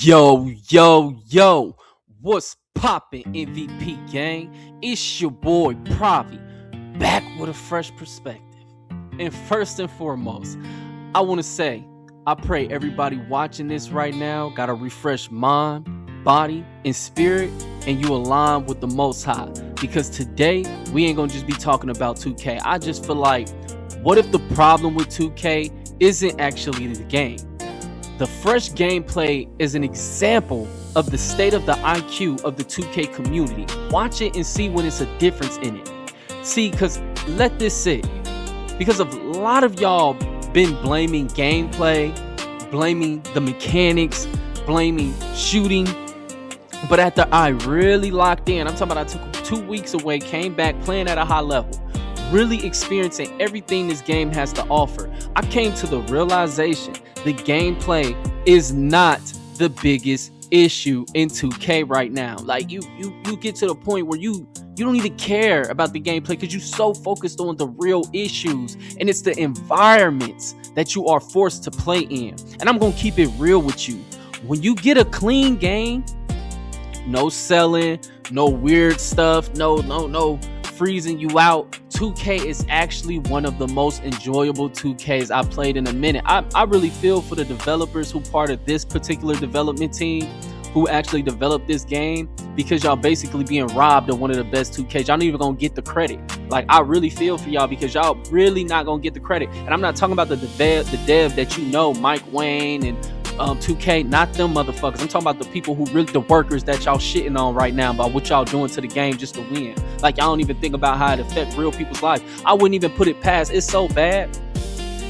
Yo, what's poppin', MVP gang? It's your boy Pravi, back with a fresh perspective. And first and foremost, I want to say, I pray everybody watching this right now got a refreshed mind, body, and spirit, and you align with the Most High. Because today, we ain't gonna just be talking about 2K. I just feel like, what if the problem with 2K isn't actually the game? The fresh gameplay is an example of the state of the IQ of the 2K community. Watch it and see when it's a difference in it. See, because let this sit. Because a lot of y'all been blaming gameplay, blaming the mechanics, blaming shooting. But after I really locked in, I'm talking about I took 2 weeks away, came back playing at a high level, really experiencing everything this game has to offer, I came to the realization the gameplay is not the biggest issue in 2K right now. Like you get to the point where you don't even care about the gameplay because you're so focused on the real issues, and it's the environments that you are forced to play in. And I'm gonna keep it real with you. When you get a clean game, no selling, no weird stuff, no freezing you out, 2K is actually one of the most enjoyable 2Ks I've played in a minute. I really feel for the developers who part of this particular development team who actually developed this game, because y'all basically being robbed of one of the best 2Ks. Y'all not even gonna get the credit. Like, I really feel for y'all because y'all really not gonna get the credit. And I'm not talking about the dev that you know, Mike Wayne and 2K, not them motherfuckers. I'm talking about the people who really, the workers that y'all shitting on right now about what y'all doing to the game just to win. Like, y'all don't even think about how it affect real people's life. I wouldn't even put it past. It's so bad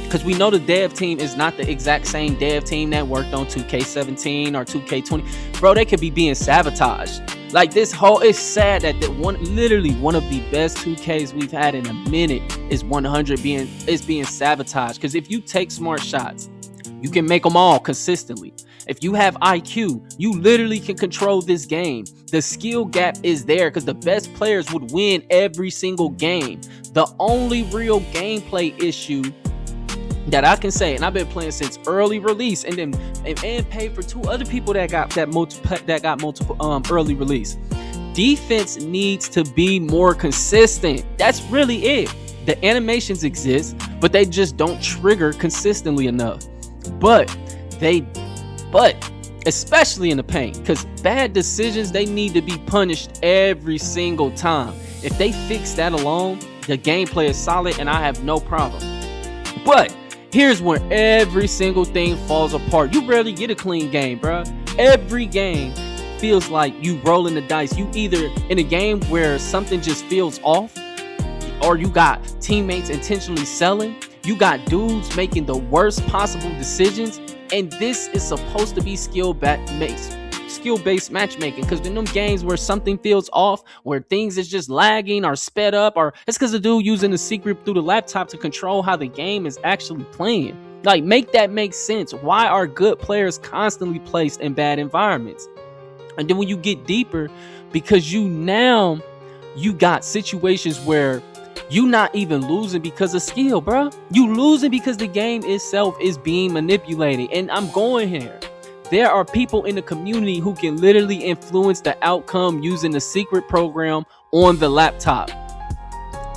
because we know the dev team is not the exact same dev team that worked on 2K17 or 2K20. Bro, they could be being sabotaged. Like, this whole, it's sad that literally one of the best 2Ks we've had in a minute is 100 being sabotaged. Because if you take smart shots, you can make them all consistently. If you have IQ, you literally can control this game. The skill gap is there because the best players would win every single game. The only real gameplay issue that I can say, and I've been playing since early release, and paid for 2 other people that got multiple early release. Defense needs to be more consistent. That's really it. The animations exist, but they just don't trigger consistently enough. But especially in the paint, because bad decisions, they need to be punished every single time. If they fix that alone, the gameplay is solid and I have no problem. But here's where every single thing falls apart. You rarely get a clean game, bro. Every game feels like you rolling the dice. You either in a game where something just feels off, or you got teammates intentionally selling. You got dudes making the worst possible decisions, and this is supposed to be skill-based matchmaking. Because in them games where something feels off, where things is just lagging or sped up, or it's because the dude using the secret through the laptop to control how the game is actually playing. Like, make that make sense. Why are good players constantly placed in bad environments? And then when you get deeper, because you got situations where you not even losing because of skill, bro. You losing because the game itself is being manipulated. And I'm going here. There are people in the community who can literally influence the outcome using the secret program on the laptop.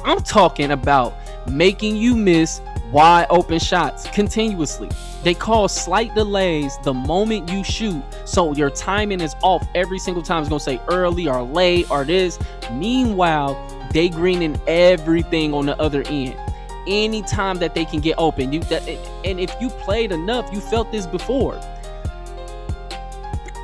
I'm talking about making you miss wide open shots continuously. They call slight delays the moment you shoot, so your timing is off every single time. It's gonna say early or late or this. Meanwhile, they greening everything on the other end. Anytime that they can get open, and if you played enough, you felt this before.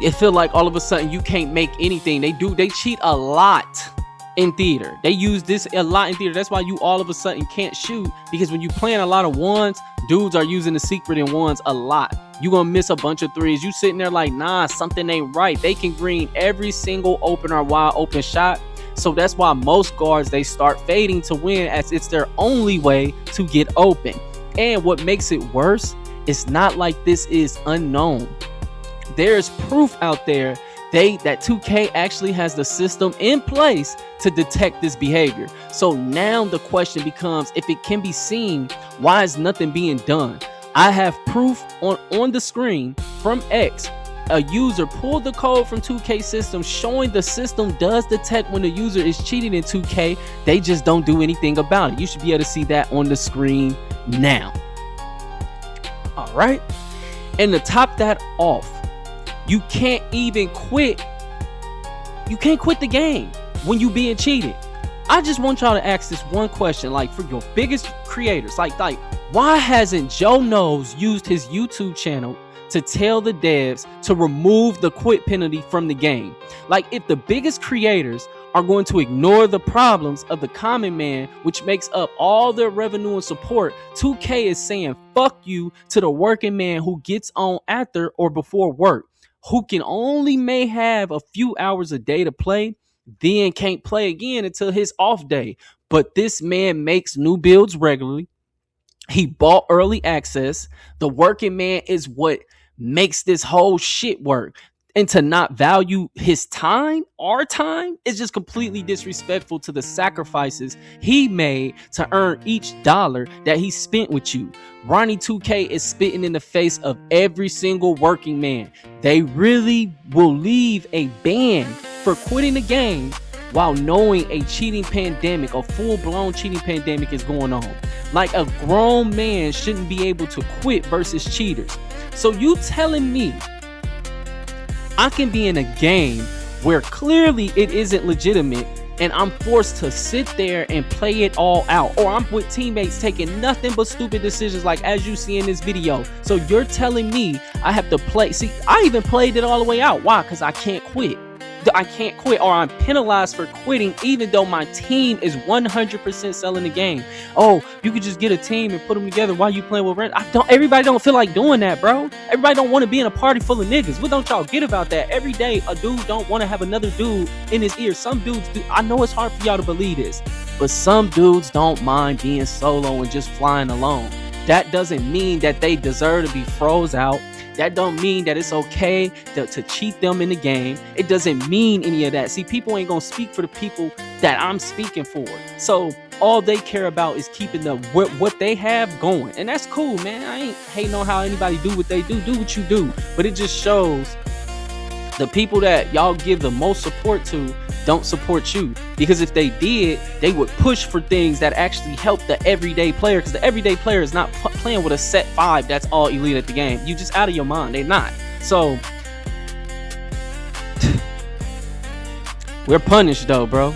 It feel like all of a sudden you can't make anything. They cheat a lot in theater. They use this a lot in theater. That's why you all of a sudden can't shoot, because when you playing a lot of ones, dudes are using the secret in ones a lot. You gonna miss a bunch of threes. You sitting there like, nah, something ain't right. They can green every single open or wide open shot. So that's why most guards, they start fading to win, as it's their only way to get open. And what makes it worse, it's not like this is unknown. There's proof out there that 2K actually has the system in place to detect this behavior. So now the question becomes, if it can be seen, why is nothing being done? I have proof on the screen from X a user pulled the code from 2K system showing the system does detect when the user is cheating in 2K. They just don't do anything about it. You should be able to see that on the screen now. All right. And to top that off, you can't even quit. You can't quit the game when you being cheated. I just want y'all to ask this one question, like for your biggest creators, like why hasn't Joe Knows used his YouTube channel to tell the devs to remove the quit penalty from the game? Like, if the biggest creators are going to ignore the problems of the common man, which makes up all their revenue and support, 2K is saying fuck you to the working man who gets on after or before work, who can only may have a few hours a day to play, then can't play again until his off day. But this man makes new builds regularly. He bought early access. The working man is what makes this whole shit work. And to not value his time, our time, is just completely disrespectful to the sacrifices he made to earn each dollar that he spent with you. Ronnie 2K is spitting in the face of every single working man. They really will leave a ban for quitting the game while knowing a cheating pandemic, a full-blown cheating pandemic is going on. Like, a grown man shouldn't be able to quit versus cheaters. So you telling me I can be in a game where clearly it isn't legitimate and I'm forced to sit there and play it all out, or I'm with teammates taking nothing but stupid decisions like as you see in this video. So you're telling me I have to play? See, I even played it all the way out. Why? Because I can't quit. I can't quit, or I'm penalized for quitting even though my team is 100% selling the game. Oh, you could just get a team and put them together while you playing with rent. Everybody don't feel like doing that, bro. Everybody don't want to be in a party full of niggas. What don't y'all get about that? Every day a dude don't want to have another dude in his ear. Some dudes do. I know it's hard for y'all to believe this, but some dudes don't mind being solo and just flying alone. That doesn't mean that they deserve to be froze out. That don't mean that it's okay to cheat them in the game. It doesn't mean any of that. See, people ain't gonna speak for the people that I'm speaking for. So all they care about is keeping what they have going. And that's cool, man. I ain't hating on how anybody do what they do. Do what you do. But it just shows the people that y'all give the most support to don't support you. Because if they did, they would push for things that actually help the everyday player. Because the everyday player is not playing with a set 5 that's all elite at the game. You just out of your mind. They're not. So we're punished though, bro.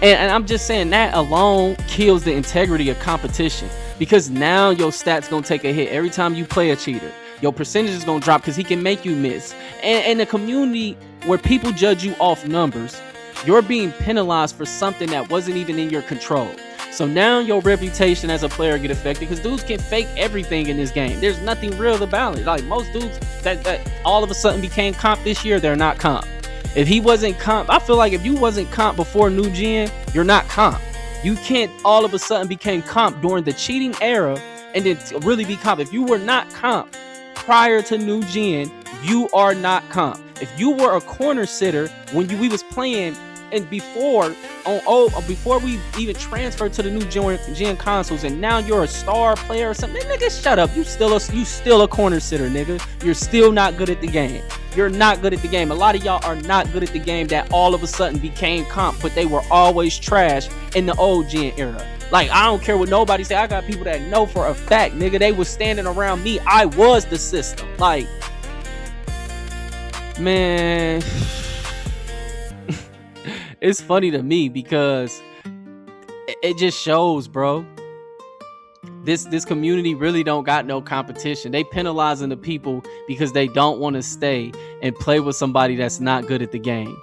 And I'm just saying that alone kills the integrity of competition. Because now your stats gonna take a hit every time you play a cheater. Your percentage is gonna drop because he can make you miss. And the community where people judge you off numbers, you're being penalized for something that wasn't even in your control. So now your reputation as a player get affected because dudes can fake everything in this game. There's nothing real about it. Like most dudes that all of a sudden became comp this year, they're not comp. If he wasn't comp, I feel like if you wasn't comp before new gen, you're not comp. You can't all of a sudden became comp during the cheating era and then really be comp. If you were not comp prior to new gen, you are not comp. If you were a corner sitter when we was playing and before we even transferred to the new gen consoles, and now you're a star player or something, nigga, shut up. You still a corner sitter, nigga. You're still not good at the game. You're not good at the game. A lot of y'all are not good at the game that all of a sudden became comp, but they were always trash in the old gen era. Like, I don't care what nobody say. I got people that know for a fact, nigga, they was standing around me. I was the system. Like, man, it's funny to me because it just shows, bro. This community really don't got no competition. They penalizing the people because they don't want to stay and play with somebody that's not good at the game.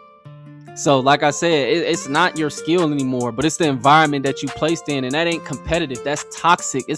So like I said, it's not your skill anymore, but it's the environment that you placed in, and that ain't competitive. That's toxic. I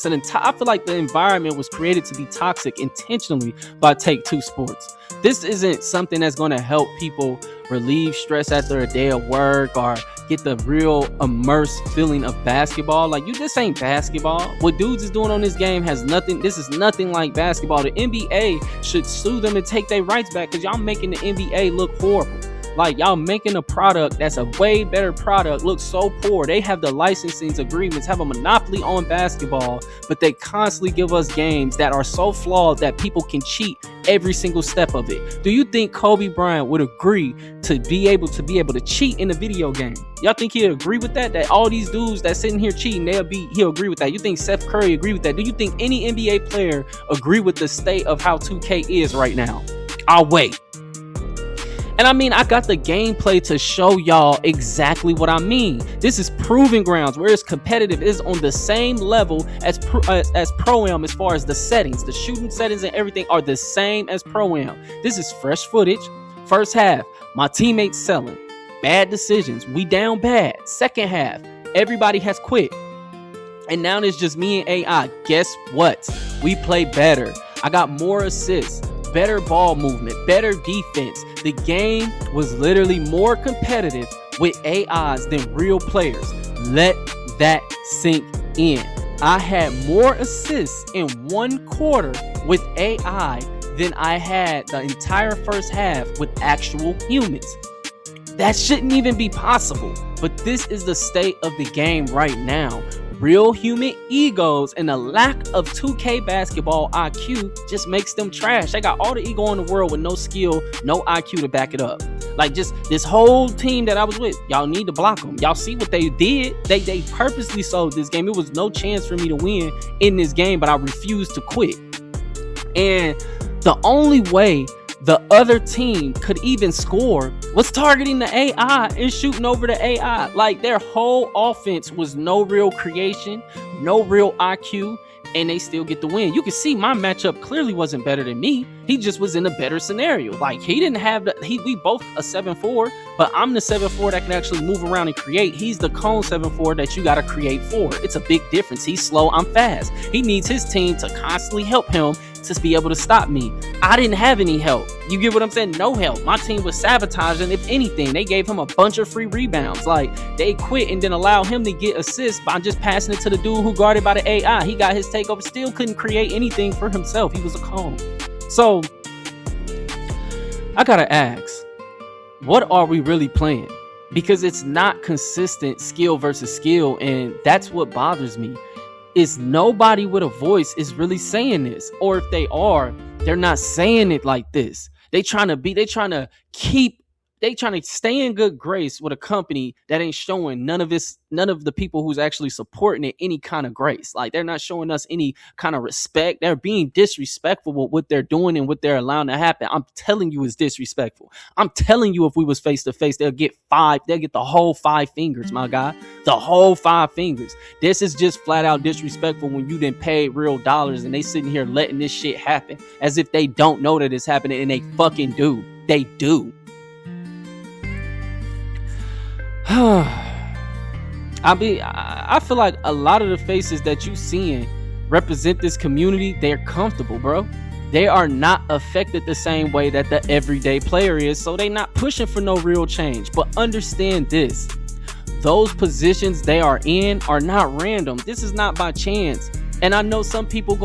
feel like the environment was created to be toxic intentionally by Take-Two Sports. This isn't something that's going to help people relieve stress after a day of work or get the real immersed feeling of basketball. Like, this ain't basketball. What dudes is doing on this game has nothing. This is nothing like basketball. The NBA should sue them and take their rights back because y'all making the NBA look horrible. Like, y'all making a product that's a way better product look so poor. They have the licensing agreements, have a monopoly on basketball, but they constantly give us games that are so flawed that people can cheat every single step of it. Do you think Kobe Bryant would agree to be able to cheat in a video game? Y'all think he'll agree with that? That all these dudes that sitting here cheating, he'll agree with that? You think Steph Curry agree with that? Do you think any NBA player agree with the state of how 2K is right now? I'll wait. And I mean, I got the gameplay to show y'all exactly what I mean. This is proving grounds where it's competitive. It is on the same level as Pro-Am as far as the settings. The shooting settings and everything are the same as Pro-Am. This is fresh footage. First half, my teammates selling. Bad decisions. We down bad. Second half, everybody has quit. And now it's just me and AI. Guess what? We play better. I got more assists. Better ball movement, better defense. The game was literally more competitive with AIs than real players. Let that sink in. I had more assists in one quarter with AI than I had the entire first half with actual humans. That shouldn't even be possible. But this is the state of the game right now. Real human egos and a lack of 2K basketball IQ just makes them trash. They got all the ego in the world with no skill, no IQ to back it up. Like, just this whole team that I was with, y'all need to block them. Y'all see what they did? They purposely sold this game. It was no chance for me to win in this game, but I refused to quit. And the only way the other team could even score was targeting the AI and shooting over the AI. Like, their whole offense was no real creation, no real IQ, and they still get the win. You can see my matchup clearly wasn't better than me. He just was in a better scenario. Like, he didn't have we both a 7-4, but I'm the 7-4 that can actually move around and create. He's the cone 7-4 that you got to create for. It's a big difference. He's slow, I'm fast. He needs his team to constantly help him to be able to stop me. I didn't have any help. You get what I'm saying? No help. My team was sabotaging. If anything, they gave him a bunch of free rebounds. Like, they quit and then allowed him to get assists by just passing it to the dude who guarded by the AI. He got his takeover, still couldn't create anything for himself. He was a cone. So I gotta ask, what are we really playing? Because it's not consistent skill versus skill, and that's what bothers me. Is nobody with a voice is really saying this, or if they are, they're not saying it like this. They trying to stay in good grace with a company that ain't showing none of the people who's actually supporting it any kind of grace. Like, they're not showing us any kind of respect. They're being disrespectful with what they're doing and what they're allowing to happen. I'm telling you, it's disrespectful. I'm telling you, if we was face to face, they'll get the whole 5 fingers, my guy. The whole 5 fingers. This is just flat out disrespectful when you didn't pay real dollars and they sitting here letting this shit happen as if they don't know that it's happening, and they fucking do. They do. I feel like a lot of the faces that you seeing represent this community. They're comfortable, bro. They are not affected the same way that the everyday player is, so they not pushing for no real change. But understand this, those positions they are in are not random. This is not by chance. And I know some people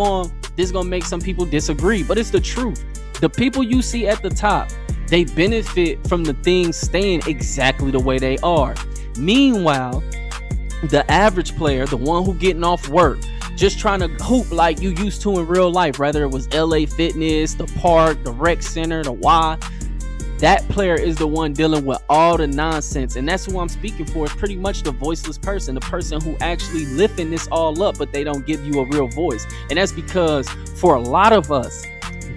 this is gonna make some people disagree, but it's the truth. The people you see at the top, they benefit from the things staying exactly the way they are. Meanwhile, the average player, the one who getting off work, just trying to hoop like you used to in real life, whether it was LA Fitness, the park, the rec center, the Y, that player is the one dealing with all the nonsense. And that's who I'm speaking for. It's pretty much the voiceless person, the person who actually lifting this all up, but they don't give you a real voice. And that's because for a lot of us,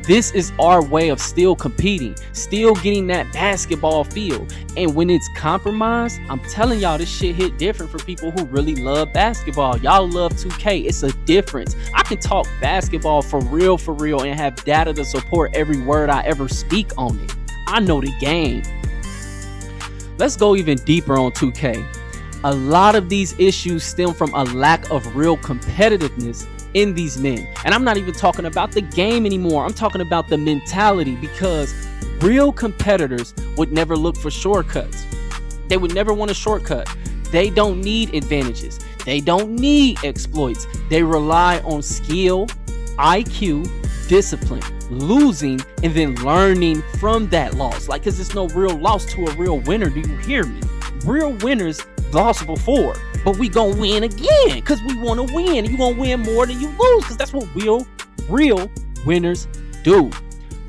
this is our way of still competing, still getting that basketball feel. And when it's compromised, I'm telling y'all, this shit hit different for people who really love basketball. Y'all love 2K. It's a difference. I can talk basketball for real, and have data to support every word I ever speak on it. I know the game. Let's go even deeper on 2K. A lot of these issues stem from a lack of real competitiveness in these men. And I'm not even talking about the game anymore. I'm talking about the mentality, because real competitors would never look for shortcuts. They would never want a shortcut. They don't need advantages. They don't need exploits. They rely on skill, IQ, discipline, losing, and then learning from that loss. Like, because there's no real loss to a real winner. Do you hear me? Real winners lost before, but we gonna win again because we want to win. You gonna win more than you lose, because that's what real winners do.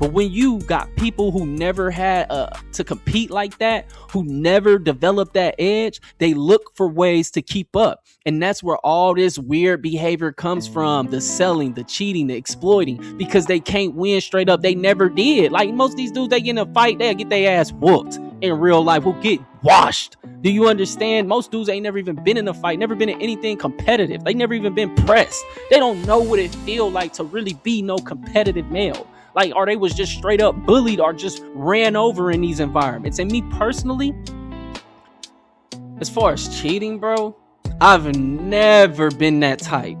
But when you got people who never had to compete like that, who never developed that edge, they look for ways to keep up. And that's where all this weird behavior comes from. The selling, the cheating, the exploiting, because they can't win straight up. They never did. Like most of these dudes, they get in a fight, they'll get their ass whooped. In real life, will get washed. Do you understand? Most dudes ain't never even been in a fight, never been in anything competitive. They never even been pressed. They don't know what it feel like to really be no competitive male. Like, or they was just straight up bullied or just ran over in these environments. And me personally, as far as cheating, bro, I've never been that type.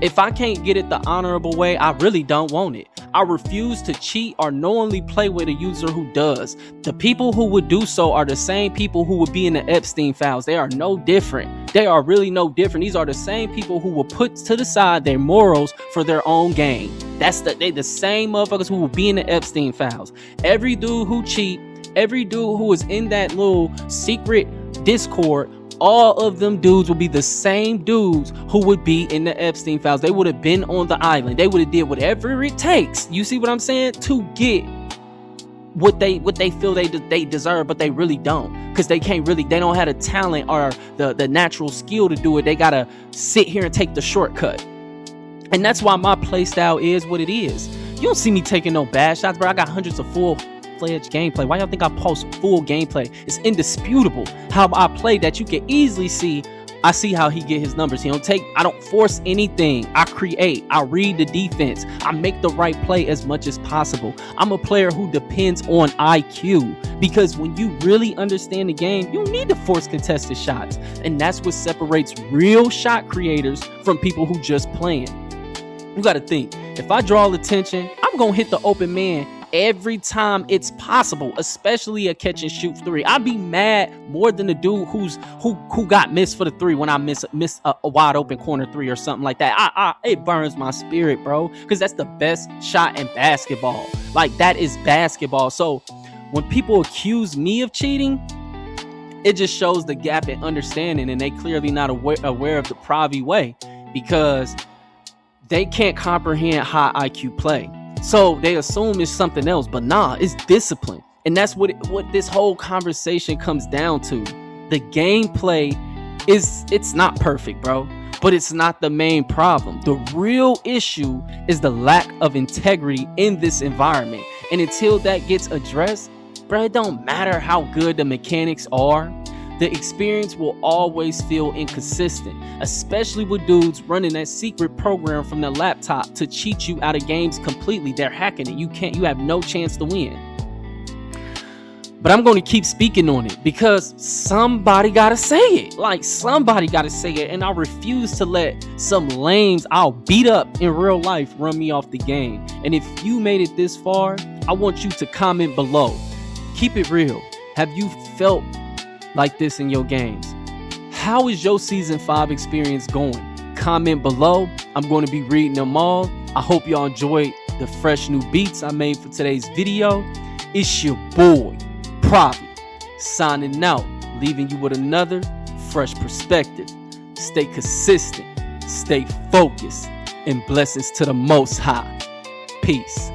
If I can't get it the honorable way, I really don't want it. I refuse to cheat or knowingly play with a user who does. The people who would do so are the same people who would be in the Epstein files. They are no different. They are really no different. These are the same people who will put to the side their morals for their own gain. They the same motherfuckers who will be in the Epstein files. Every dude who cheat, every dude who is in that little secret Discord, all of them dudes will be the same dudes who would be in the Epstein files. They would have been on the island. They would have did whatever it takes. You see what I'm saying? To get what they feel they deserve, but they really don't, because they don't have the talent or the natural skill to do it. They gotta sit here and take the shortcut. And that's why my play style is what it is. You don't see me taking no bad shots, bro. I got hundreds of full-fledged gameplay. Why y'all think I post full gameplay? It's indisputable how I play that you can easily see. I see how he get his numbers. I don't force anything. I create. I read the defense. I make the right play as much as possible. I'm a player who depends on IQ, because when you really understand the game, you need to force contested shots. And that's what separates real shot creators from people who just playing. You got to think, if I draw attention, I'm going to hit the open man every time it's possible, especially a catch and shoot three. I'd be mad more than the dude who got missed for the three when I miss a wide open corner three or something like that. It burns my spirit, bro, because that's the best shot in basketball. Like, that is basketball. So when people accuse me of cheating, it just shows the gap in understanding, and they clearly not aware of the Pravi way, because they can't comprehend high IQ play. So they assume it's something else, but nah, it's discipline. And that's what this whole conversation comes down to. The gameplay it's not perfect, bro, but it's not the main problem. The real issue is the lack of integrity in this environment. And until that gets addressed, bro, it don't matter how good the mechanics are. The experience will always feel inconsistent, especially with dudes running that secret program from the laptop to cheat you out of games completely. They're hacking it. You have no chance to win. But I'm going to keep speaking on it because somebody got to say it. Like, somebody got to say it. And I refuse to let some lames I'll beat up in real life run me off the game. And if you made it this far, I want you to comment below. Keep it real. Have you felt like this in your games? How is your season 5 experience going? Comment below. I'm going to be reading them all. I hope y'all enjoyed the fresh new beats I made for today's video. It's your boy Pravi signing out, leaving you with another fresh perspective. Stay consistent, stay focused, and blessings to the Most High. Peace.